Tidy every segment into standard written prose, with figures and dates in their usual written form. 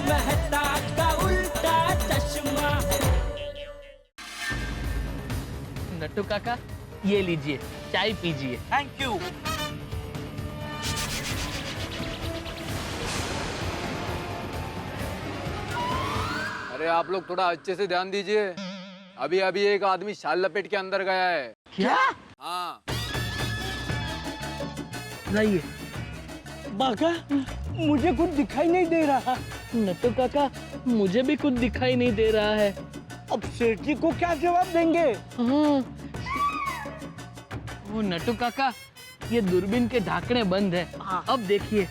मेहता का उल्टा चश्मा। नट्टू काका, ये लीजिए, चाय पीजिए। Thank you. अरे आप लोग थोड़ा अच्छे से ध्यान दीजिए। अभी अभी एक आदमी शाल लपेट के अंदर गया है। क्या? हाँ। नहीं, बाका, मुझे कुछ दिखाई नहीं दे रहा। नट्टू काका, मुझे भी कुछ दिखाई नहीं दे रहा है। अब सेठ जी को क्या जवाब देंगे? हाँ। वो नट्टू काका, ये दूरबीन के ढाकने बंद है। अब देखिए।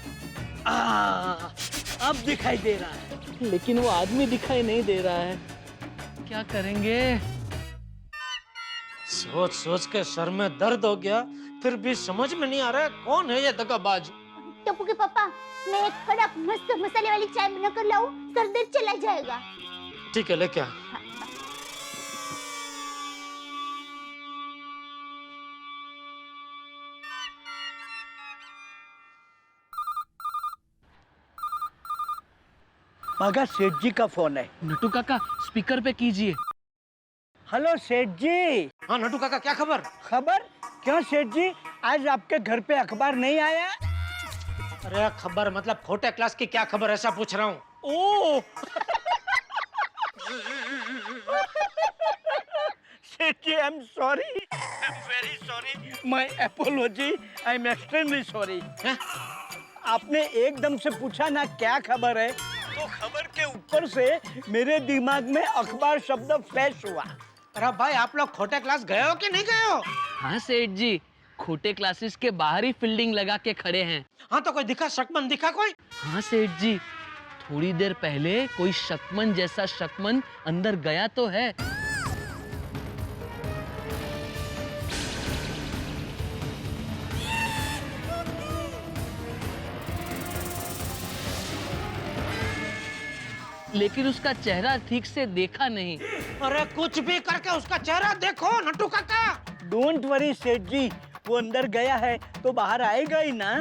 अब दिखाई दे रहा है। लेकिन वो आदमी दिखाई नहीं दे रहा है। क्या करेंगे? सोच सोच के सर में दर्द हो गया, फिर भी समझ में नहीं आ रहा है कौन है ये दगाबाज। टप्पू के पापा, मैं एक कड़क मस्त मसाले वाली चाय बनाकर लाऊं, सर दर्द चला जाएगा। ठीक है, लेके आ। बाका, सेठ जी का फोन है। नट्टू काका, स्पीकर पे कीजिए। हेलो सेठ जी। हाँ नट्टू काका, क्या खबर? खबर? क्यों सेठ जी, आज आपके घर पे अखबार नहीं आया? अरे खबर मतलब खोटे क्लास की क्या खबर, ऐसा पूछ रहा हूँ। ओ Seth ji, I am sorry, I am very sorry, my apology, I am extremely sorry. आपने एकदम से पूछा ना क्या खबर है, तो खबर के ऊपर से मेरे दिमाग में अखबार शब्द फ्लैश हुआ। अरे भाई, आप लोग खोटे क्लास गए हो कि नहीं गए हो? हाँ सेठ जी, खोटे क्लासेस के बाहर ही फील्डिंग लगा के खड़े हैं। हाँ तो कोई दिखा, शकमन दिखा कोई? हाँ सेठ जी, थोड़ी देर पहले कोई शकमन जैसा शकमन अंदर गया तो है। लेकिन उसका चेहरा ठीक से देखा नहीं। अरे कुछ भी करके उसका चेहरा देखो नट्टू काका। डोंट वरी सेठ जी, वो अंदर गया है तो बाहर आएगा ही ना,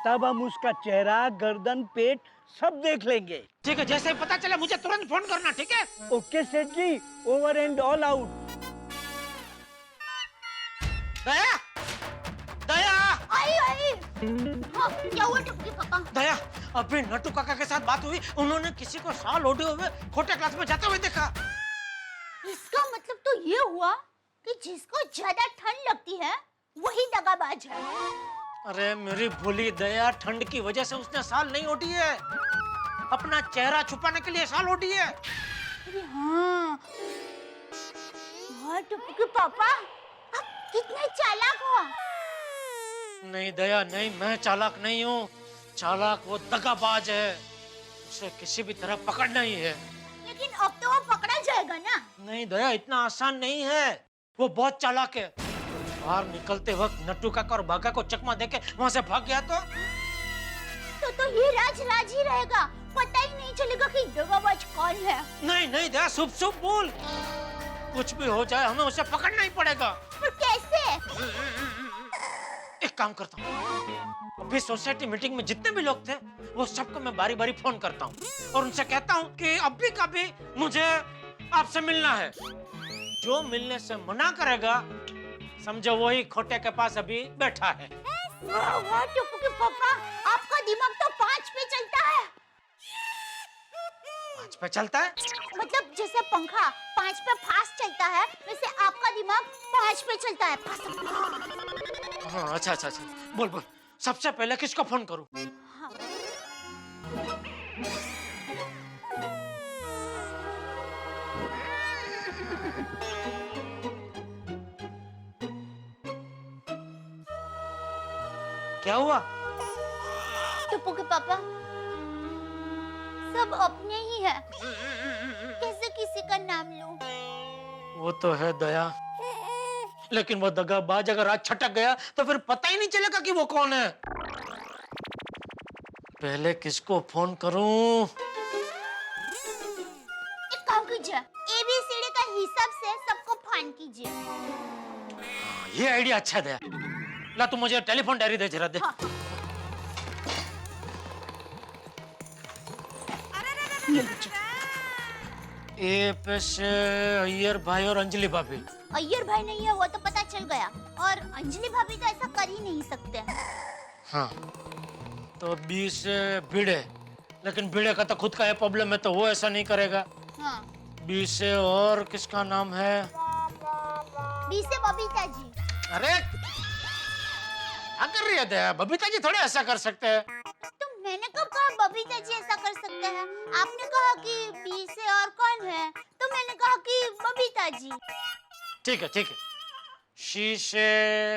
तब हम उसका चेहरा, गर्दन, पेट सब देख लेंगे। ठीक है, जैसे ही पता चले मुझे तुरंत फोन करना, ठीक है? ओके सेठ जी, ओवर एंड ऑल आउट। दया, दया, आई आई। हाँ, क्या हुआ टप्पू के पापा? दया, अभी नट्टू काका के साथ बात हुई, उन्होंने किसी को शाल ओढ़े हुए खोटे क्लास में जाते हुए देखा। इसका मतलब तो ये हुआ कि जिसको ज्यादा ठंड लगती है वही दगाबाज है। अरे मेरी भोली दया, ठंड की वजह से उसने शाल नहीं ओढ़ी है, अपना चेहरा छुपाने के लिए शाल ओढ़ी है। अरे हाँ, टप्पू के पापा, आप कितने चालाक हो। नहीं दया, नहीं, मैं चालाक नहीं हूँ। चालाक वो दगाबाज है, उसे किसी भी तरह पकड़ना ही है। लेकिन अब तो वो पकड़ा जाएगा ना। नहीं दया, इतना आसान नहीं है, वो बहुत चालाक है। बाहर निकलते वक्त नट्टू काका और बाघा को चकमा देके वहाँ से भाग गया तो ये राज राज ही रहेगा, पता ही नहीं चलेगा कि दगाबाज कौन है। नहीं नहीं दया, शुभ शुभ बोल, कुछ भी हो जाए हमें उसे पकड़ना ही पड़ेगा। पर कैसे? एक काम करता हूँ, अभी सोसाइटी मीटिंग में जितने भी लोग थे वो सबको मैं बारी बारी फोन करता हूँ और उनसे कहता हूँ कि अभी कभी मुझे आपसे मिलना है। जो मिलने से मना करेगा समझो वही खोटे के पास अभी बैठा है। वाह टप्पू के पापा, आपका दिमाग तो 5 पे चलता है। 5 पे चलता है? मतलब जैसे पंखा 5 पे फास्ट चलता है, वैसे आपका दिमाग 5 पे चलता है। हाँ, अच्छा अच्छा अच्छा, बोल बोल, सबसे पहले किसको फोन करूं? क्या हुआ? टप्पू के पापा, सब अपने ही है, कैसे किसी का नाम लूं? वो तो है दया, लेकिन वो दगाबाज अगर आज छटक गया तो फिर पता ही नहीं चलेगा कि वो कौन है। पहले किसको फोन करूं? एक काम कीजिए, ABCD का हिसाब से सबको फोन कीजिए। ये आइडिया अच्छा है दया। ला तू मुझे टेलीफोन डायरी दे, जरा दे। हाँ। अरे ये लीजिए। ए पे से अय्यर भाई और अंजलि भाभी। अय्यर भाई नहीं है वो तो पता चल गया, और अंजलि भाभी तो ऐसा कर ही नहीं सकते। हाँ, तो बी से भिड़े, लेकिन भिड़े का तो खुद का है प्रॉब्लम है, तो वो ऐसा नहीं करेगा। हाँ। बी से और किसका नाम है? बी से बबीता जी। अरे क्या कर रही है दया? बबीता जी थोड़े ऐसा कर सकते हैं। तो मैंने कब कहा बबीता जी ऐसा कर सकते हैं? आपने कहा कि बी से और कौन है, तो मैंने कहा कि बबीता जी। ठीक है ठीक है। शी से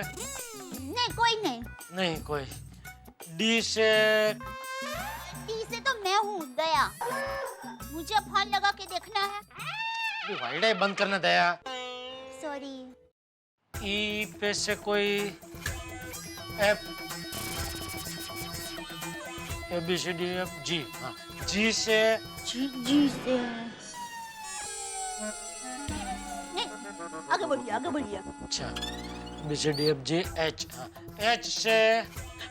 नहीं, कोई नहीं। नहीं कोई। डी से डी से तो मैं हूँ, दया। मुझे फोन लगा के देखना है। वाइडे बंद करना दया। सॉरी। ई पे से कोई F, A B C D F G. हाँ, जी से जी से नहीं, आगे बढ़िए आगे बढ़िए। अच्छा, B C D F G H. हाँ, एच से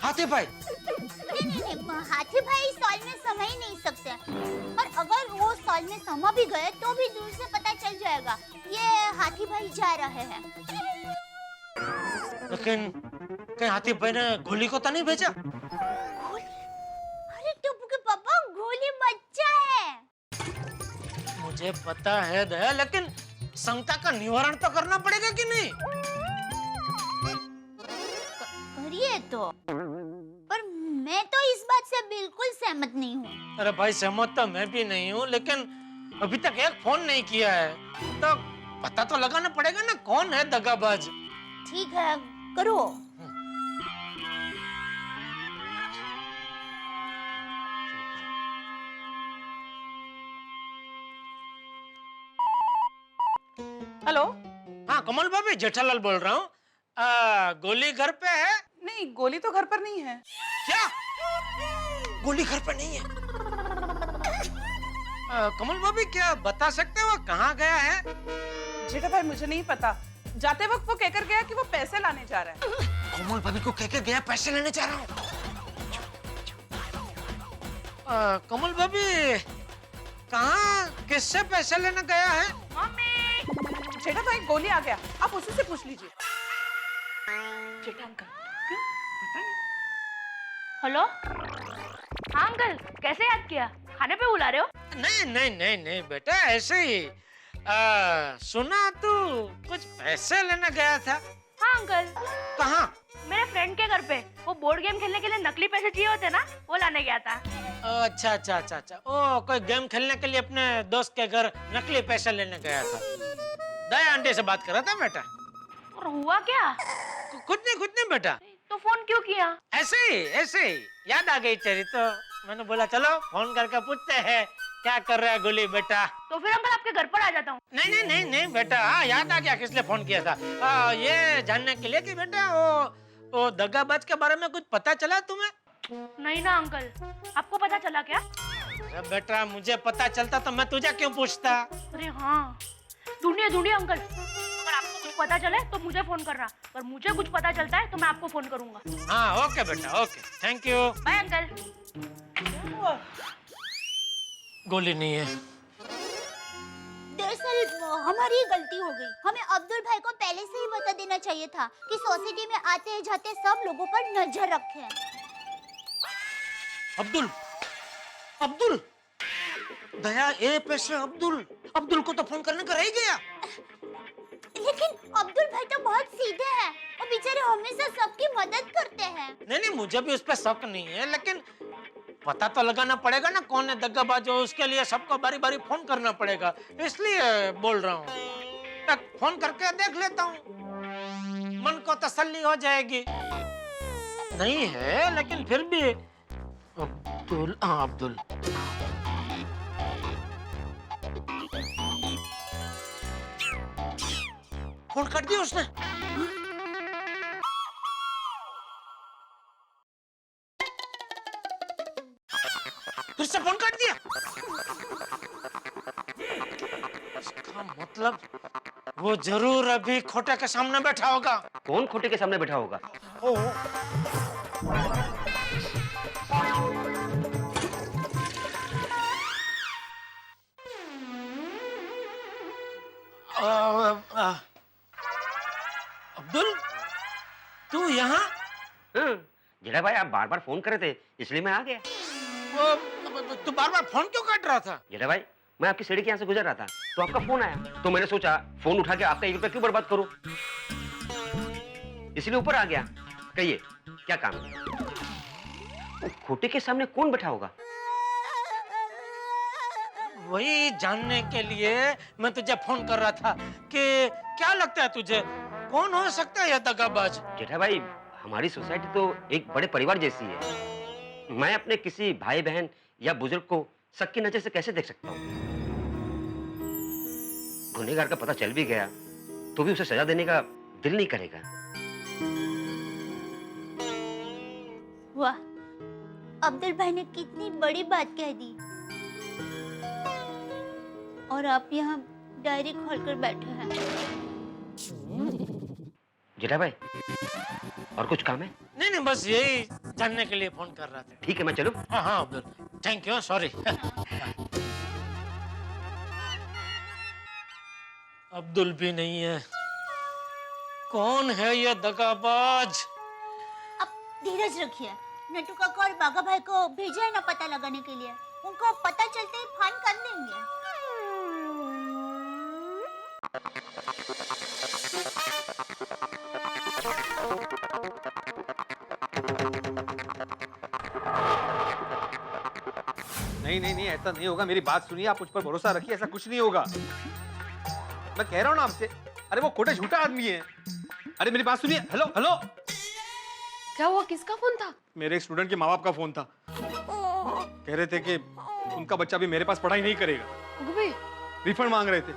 हाथी भाई। नहीं, हाथी भाई सॉल में समा ही नहीं सकते, और अगर वो सॉल में समा भी गए तो भी दूर से पता चल जाएगा ये हाथी भाई जा रहे हैं। लेकिन कहीं हाथी भाई ने गोली को तो नहीं भेजा? गोली? अरे टुप्पू के पापा, गोली बच्चा है। मुझे पता है दया, लेकिन शंका का निवारण तो करना पड़ेगा कि नहीं? करिए तो, पर मैं तो इस बात से बिल्कुल सहमत नहीं हूँ। अरे भाई सहमत तो मैं भी नहीं हूँ, लेकिन अभी तक एक फोन नहीं किया है, तो पता तो लगाना पड़ेगा ना कौन है दगाबाज। ठीक है, करो। हेलो। हाँ कमल भाभी, जेठालाल बोल रहा हूँ। गोली घर पे है? नहीं, गोली तो घर पर नहीं है। क्या? गोली घर पे नहीं है? कमल भाभी क्या बता सकते हो कहाँ गया है? जेठा भाई मुझे नहीं पता, जाते वक्त वो कहकर गया कि वो पैसे लाने जा रहा है। कमल भाभी को कहकर गया पैसे लेने जा रहा हूँ। कमल भाभी कहाँ किससे पैसे लेने गया है? मम्मी! जेठा भाई गोली आ गया, आप उसी से पूछ लीजिए। जेठा अंकल, क्यों? पता नहीं। हेलो। हाँ अंकल, कैसे याद किया? खाने पे बुला रहे हो? नहीं नहीं नहीं नहीं बेटा, ऐसे ही। सुना तू कुछ पैसे लेने गया था? हाँ अंकल। कहाँ? मेरे फ्रेंड के घर पे। वो बोर्ड गेम खेलने के लिए नकली पैसे चाहिए होते ना, वो लाने गया था। अच्छा अच्छा अच्छा अच्छा। ओ, कोई गेम खेलने के लिए अपने दोस्त के घर नकली पैसे लेने गया था। दया आंटी से बात कर रहा था बेटा। और हुआ क्या? कुछ नहीं बेटा। तो फोन क्यों किया? ऐसे ही याद आ गई तेरी, तो मैंने बोला चलो फोन करके पूछते हैं क्या कर रहा है गोली बेटा। तो फिर अंकल आपके घर पर आ जाता हूँ। नहीं बेटा, हाँ याद आ गया किस लिए फोन किया था। ये जानने के लिए कि बेटा वो दगाबाज के बारे में कुछ पता चला तुम्हें? नहीं ना अंकल, आपको पता चला क्या? अरे बेटा मुझे पता चलता तो मैं तुझे क्यों पूछता? अरे हाँ, ढूंढिए अंकल। अगर आपको कुछ पता चले तो मुझे फोन करना, पर मुझे कुछ पता चलता है तो मैं आपको फोन करूंगा। हाँ ओके बेटा, okay, thank you. Bye uncle. गोली नहीं है। दरअसल हमारी गलती हो गई। हमें अब्दुल भाई को पहले से ही बता देना चाहिए था कि सोसाइटी में आते जाते सब लोगों पर नजर रखें। अब्दुल दया ए पे से अब्दुल को तो फोन करने का रह गया। लेकिन अब्दुल भाई तो बहुत सीधे हैं, वो बेचारे हमेशा सबकी मदद करते हैं। नहीं मुझे भी उस पर शक नहीं है, लेकिन पता तो लगाना पड़ेगा ना कौन है दगाबाज। उसके लिए सबको बारी बारी फोन करना पड़ेगा, इसलिए बोल रहा हूँ। तक फोन करके देख लेता हूँ, मन को तसल्ली हो जाएगी। नहीं है लेकिन फिर भी अब्दुल फोन कर दिया उसने। फिर से फोन कर दिया। इसका मतलब वो जरूर अभी खोटे के सामने बैठा होगा। कौन खोटे के सामने बैठा होगा? अब्दुल, तू यहाँ? जेठा भाई आप बार बार फोन कर रहे थे इसलिए मैं आ गया। तू बार बार फोन क्यों काट रहा था? जेठा भाई मैं आपकी सीढ़ी के यहाँ से गुजर रहा था तो आपका फोन आया तो मैंने सोचा फोन उठा के आपका 1 रुपया क्यों बर्बाद करूं, इसलिए ऊपर आ गया। कहिए क्या काम है? वो खोटे के सामने कौन बैठा होगा? वही जानने के लिए मैं तुझे फोन कर रहा था कि क्या लगता है तुझे कौन हो सकता है यह दगाबाज? जेठा भाई हमारी सोसाइटी तो एक बड़े परिवार जैसी है, मैं अपने किसी भाई बहन या बुजुर्ग को शक की नजर से कैसे देख सकता हूँ? गुनहगार का पता चल भी गया तो भी उसे सजा देने का दिल नहीं करेगा। वाह, अब्दुल भाई ने कितनी बड़ी बात कह दी और आप यहाँ डायरी खोलकर बैठे हैं। जेठा भाई और कुछ काम है? नहीं नहीं, बस यही जानने के लिए फोन कर रहा था। ठीक है मैं चलूं? हाँ हाँ Abdul, thank you, sorry. Abdul भी नहीं है, कौन है ये दगाबाज? अब धीरज रखिए, नट्टू काका और बाघा भाई को भेजा है ना पता लगाने के लिए, उनको पता चलते ही फान कर देंगे। नहीं नहीं नहीं, ऐसा नहीं होगा, मेरी बात सुनिए, आप मुझ पर भरोसा रखिए, ऐसा कुछ नहीं होगा। मैं कह रहा हूँ ना आपसे, अरे वो खोटे झूठा आदमी है। अरे मेरी बात सुनिए, हेलो हेलो। क्या हुआ, किसका फोन था? मेरे एक स्टूडेंट के माँ बाप का फोन था, कह रहे थे कि उनका बच्चा भी मेरे पास पढ़ाई नहीं करेगा, रिफंड मांग रहे थे।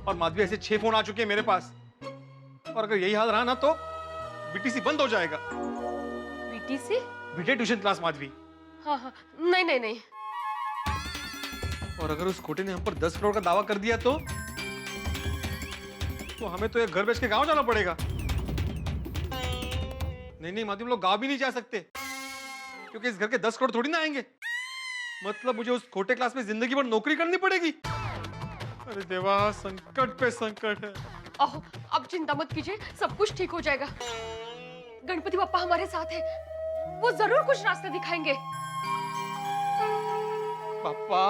और माधवी ऐसे 6 फोन आ चुके हैं मेरे पास, और अगर यही हाल रहा ना तो बीटीसी बंद हो जाएगा। बीटीसी? बीटे ट्यूशन क्लास माधवी। हाँ हाँ, नहीं नहीं नहीं। और अगर उस खोटे ने हम पर 10 करोड़ का दावा कर दिया तो हमें तो एक घर बेच के गांव जाना पड़ेगा। नहीं नहीं माधवी, हम लोग गांव भी नहीं जा सकते क्योंकि इस घर के 10 करोड़ थोड़ी ना आएंगे। मतलब मुझे उस खोटे क्लास में जिंदगी भर नौकरी करनी पड़ेगी। अरे देवा, संकट पे संकट है। ओह, अब चिंता मत कीजिए, सब कुछ ठीक हो जाएगा। गणपति बप्पा हमारे साथ है, वो जरूर कुछ रास्ता दिखाएंगे। बाप्पा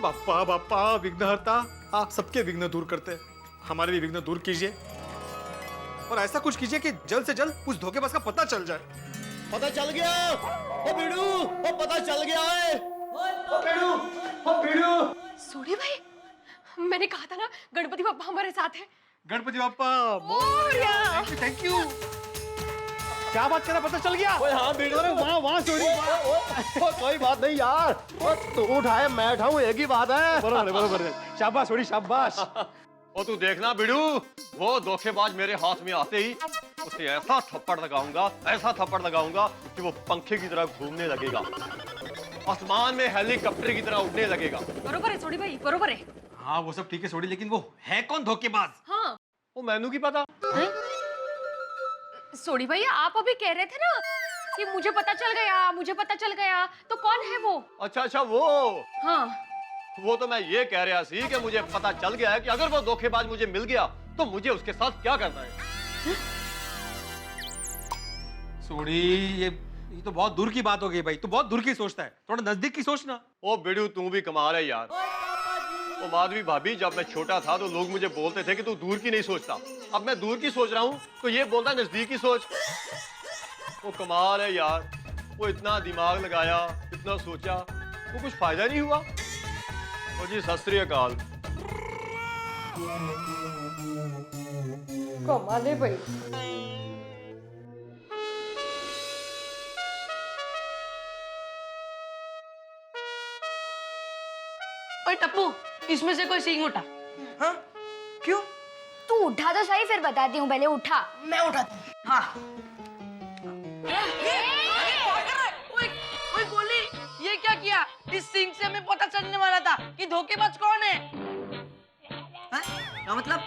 बाप्पा बाप्पा, विघ्नहर्ता, आप सबके विघ्न दूर करते हैं, हमारे भी विघ्न दूर कीजिए और ऐसा कुछ कीजिए कि जल्द से जल्द उस धोखेबाज का पता चल जाए। पता चल गया ओ बीड़ू, ओ पता चल गया है ओ बीड़ू, ओ बीड़ू। सोनी भाई, मैंने कहा था ना गणपति बप्पा हमारे साथ है। Ganpati Bappa, thank you. क्या बात कर रहा, पता चल गया? ओए हाँ बीड़ू, अरे वहाँ सॉरी, कोई बात नहीं यार, तू उठाए मैं उठाऊं एक ही बात है। बरोबर है, शाबाश सोनी शाबाश। और तू देखना बिड़ू, वो धोखेबाज मेरे हाथ में आते ही उसे ऐसा थप्पड़ लगाऊंगा कि वो पंखे की तरह घूमने लगेगा, आसमान में हेलीकॉप्टर की तरह उड़ने लगेगा। बरोबर है सोनी भाई, बरोबर है। हाँ वो सब ठीक है सोनी, लेकिन वो है कौन धोखेबाज? हाँ वो मैनू की पता। सोनी भाई, आप अभी कह रहे थे ना कि मुझे पता चल गया, तो कौन है वो? अच्छा वो, हाँ वो तो मैं ये कह रहा सी कि मुझे पता चल गया है कि अगर वो धोखेबाज मुझे मिल गया तो मुझे उसके साथ क्या करना है। सोनी, ये तो बहुत दूर की बात हो गई भाई, तू बहुत दूर की सोचता है, थोड़ा नजदीक की सोचना। ओ बिड़ू, तू भी कमाल है यार। ओ माधवी भाभी, जब मैं छोटा था तो लोग मुझे बोलते थे कि तू दूर की नहीं सोचता, अब मैं दूर की सोच रहा हूँ तो ये बोलता नजदीक की सोच। वो कमाल है यार, वो इतना दिमाग लगाया, इतना सोचा, वो कुछ फायदा नहीं हुआ। ओ जी सत श्री अकाल। कमाल है भाई। ओए टप्पू, इसमें से कोई सींग उठा। हाँ? क्यों? तू उठा तो सही, फिर बताती हूँ, पहले उठा। मैं उठाती हूँ। हाँ। ओए गोली, ये क्या किया? इस सींग से हमें पता चलने वाला था कि धोखेबाज कौन है। क्या मतलब?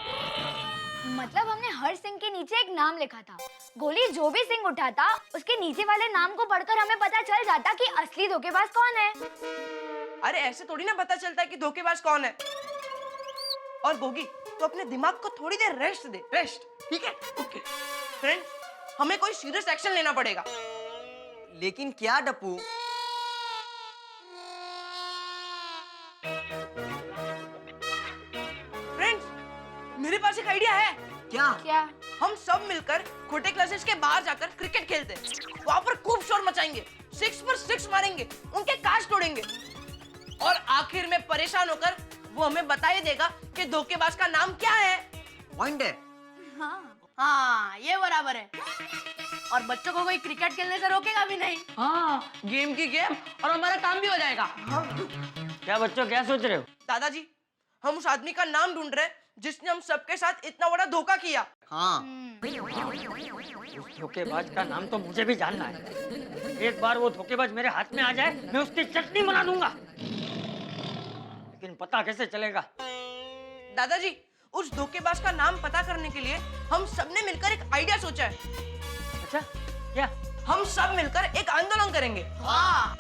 मतलब हमने हर सिंह के नीचे एक नाम लिखा था, गोली जो भी सिंह उठाता उसके नीचे वाले नाम को पढ़कर हमें पता चल जाता कि असली धोखेबाज कौन है। अरे ऐसे थोड़ी ना पता चलता है कि धोखेबाज कौन है। और गोगी तो अपने दिमाग को थोड़ी देर रेस्ट दे, रेस्ट, ठीक है? ओके फ्रेंड, हमें कोई सीरियस एक्शन लेना पड़ेगा। लेकिन क्या डप्पू? फ्रेंड्स, मेरे पास एक आइडिया है। क्या? हम सब मिलकर खोटे क्लासेस के बाहर जाकर क्रिकेट खेलते हैं। वहाँ पर खूब शोर मचाएंगे, 6 पर 6 मारेंगे, उनके कांच तोड़ेंगे और आखिर में परेशान होकर वो हमें बता ही देगा कि धोखेबाज का नाम क्या है। पॉइंट है। हाँ, ये बराबर है। और बच्चों को कोई क्रिकेट खेलने से रोकेगा भी नहीं। हाँ, गेम की गेम और हमारा काम भी हो जाएगा। क्या बच्चों, क्या सोच रहे हो? दादाजी, हम उस आदमी का नाम ढूंढ रहे हैं जिसने हम सबके साथ इतना बड़ा धोखा किया। हाँ। उस धोखेबाज का नाम तो मुझे भी जानना है। एक बार वो धोखेबाज मेरे हाथ में आ जाए, मैं उसकी चटनी बना दूंगा। लेकिन पता कैसे चलेगा? दादाजी, उस धोखेबाज का नाम पता करने के लिए हम सबने मिलकर एक आइडिया सोचा है। अच्छा, क्या? हम सब मिलकर एक आंदोलन करेंगे। हाँ।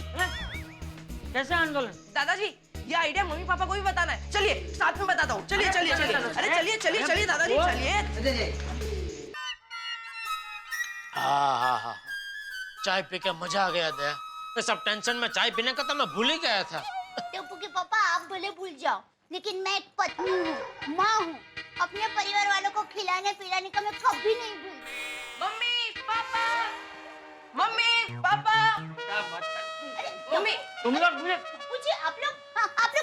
कैसे आंदोलन? दादाजी, ये आइडिया मम्मी पापा को भी बताना है। चलिए साथ में बताता हूँ। चलिए चलिए चलिए, अरे चलिए चलिए चलिए दादाजी, चलिए। हाँ, चाय पी के मजा आ गया दया। ये सब टेंशन में चाय पीने का तो मैं भूल ही गया था। टप्पू के पापा, आप भले भूल जाओ, लेकिन मैं एक पत्नी हूँ, माँ हूँ। अपने परिवार वालों को खिलाने पिलाने का मैं कभी नहीं भूलती। Mummy papa, mummy papa. Mummy, तुम लोग मुझे पूछिए, आप लोग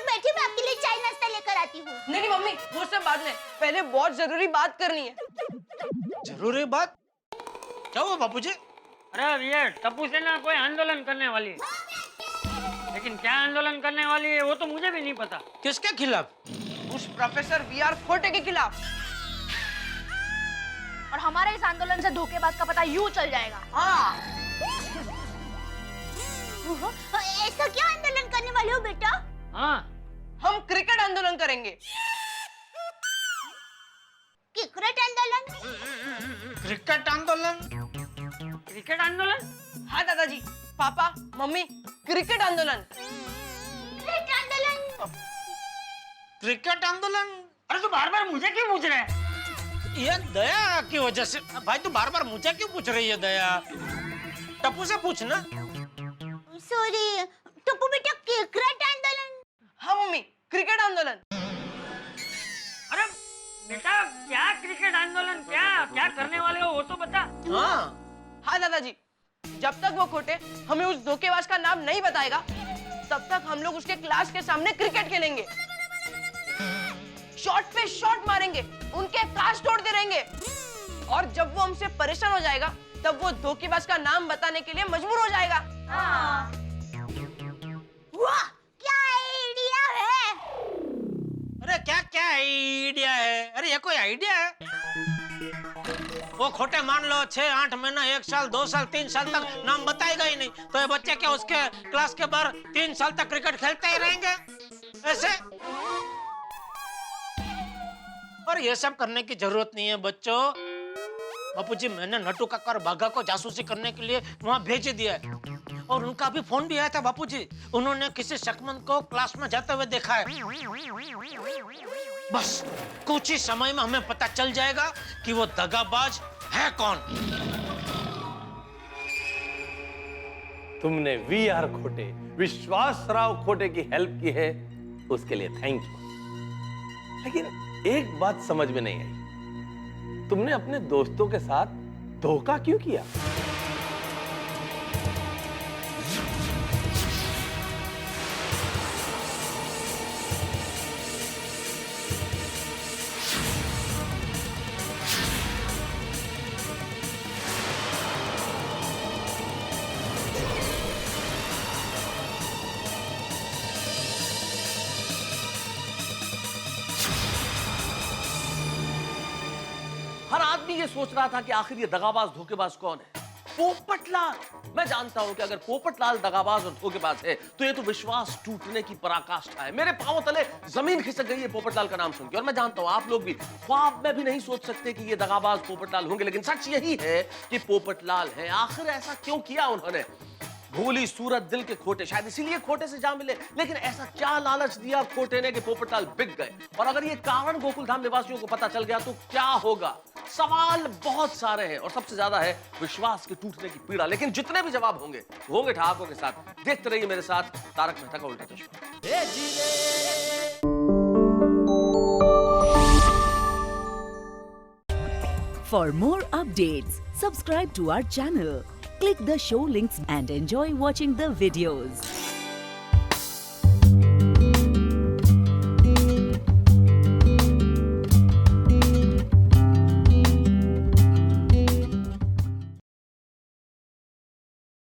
बैठिए, मैं आपके लिए चाय नाश्ता लेकर आती हूँ। नहीं मम्मी, वो सब बाद में, पहले बहुत जरूरी बात करनी है। जरूरी बात? क्या हुआ बापूजी? अरे ये टप्पू से ना कोई आंदोलन करने वाली है, लेकिन क्या आंदोलन करने वाली है वो तो मुझे भी नहीं पता। किसके खिलाफ? उस प्रोफेसर वीआर खोटे के खिलाफ। और हमारे इस आंदोलन से धोखेबाज का पता यूं चल जाएगा। हाँ। ऐसा क्या आंदोलन करने वाले हो बेटा? हाँ, हम क्रिकेट आंदोलन करेंगे। क्रिकेट आंदोलन? क्रिकेट आंदोलन? क्रिकेट आंदोलन? हाँ दादाजी, पापा, मम्मी, क्रिकेट आंदोलन। क्रिकेट आंदोलन? क्रिकेट आंदोलन? अरे तू बार बार मुझे क्यों पूछ रहा है? ये दया की वजह से। भाई तू बार बार मुझे क्यों पूछ रही है दया? टप्पू से पूछना। सॉरी टप्पू बेटा, क्रिकेट आंदोलन? हाँ मम्मी, क्रिकेट आंदोलन। अरे बेटा, क्या क्रिकेट आंदोलन? क्या करने वाले हो वो तो बता। हाँ दादाजी, जब तक वो खोटे हमें उस धोखेबाज का नाम नहीं बताएगा, तब तक हम लोग उसके क्लास के सामने क्रिकेट खेलेंगे, शॉट पे शॉट मारेंगे, उनके कांच तोड़ते रहेंगे, और जब वो हमसे परेशान हो जाएगा, तब वो धोखेबाज का नाम बताने के लिए मजबूर हो जाएगा। वाह, क्या आइडिया है! अरे क्या आइडिया है? अरे ये कोई आइडिया है? वो खोटे मान लो 6, 8 महीना, 1 साल, 2 साल, 3 साल तक नाम बताएगा ही नहीं, तो ये बच्चे क्या उसके क्लास के बाहर 3 साल तक क्रिकेट खेलते ही रहेंगे ऐसे? और ये सब करने की जरूरत नहीं है बच्चों। बापूजी, मैंने नट्टू काका और बाघा को जासूसी करने के लिए वहाँ भेज दिया है, और उनका अभी फोन भी आया था बापूजी। उन्होंने किसी शकमंद को क्लास में जाते हुए देखा है। बस कुछ ही समय में हमें पता चल जाएगा कि वो दगाबाज है कौन। तुमने वीआर खोटे, विश्वासराव खोटे की हेल्प की है, उसके लिए थैंक यू। लेकिन एक बात समझ में नहीं आई, तुमने अपने दोस्तों के साथ धोखा क्यों किया? हर आदमी ये सोच रहा था कि आखिर ये दगाबाज धोखेबाज कौन है। पोपटलाल। मैं जानता हूं कि अगर पोपटलाल दगाबाज और धोखेबाज है तो ये तो विश्वास टूटने की पराकाष्ठा है। मेरे पांव तले जमीन खिसक गई है पोपटलाल का नाम सुन के। और मैं जानता हूं आप लोग भी ख्वाब में भी नहीं सोच सकते कि ये दगाबाज पोपटलाल होंगे, लेकिन सच यही है कि पोपटलाल है। आखिर ऐसा क्यों किया उन्होंने? भोली सूरत दिल के खोटे, शायद इसीलिए खोटे से जा मिले। लेकिन ऐसा क्या लालच दिया खोटे ने कि पोपटलाल बिक गए? और अगर ये कारण गोकुलधाम निवासियों को पता चल गया तो क्या होगा? सवाल बहुत सारे हैं और सबसे ज्यादा है विश्वास के टूटने की पीड़ा। लेकिन जितने भी जवाब होंगे होंगे ठहाकों के साथ। देखते रहिए मेरे साथ तारक मेहता का उल्टा चश्मा। For more updates, subscribe to our channel, click the show links and enjoy watching the videos.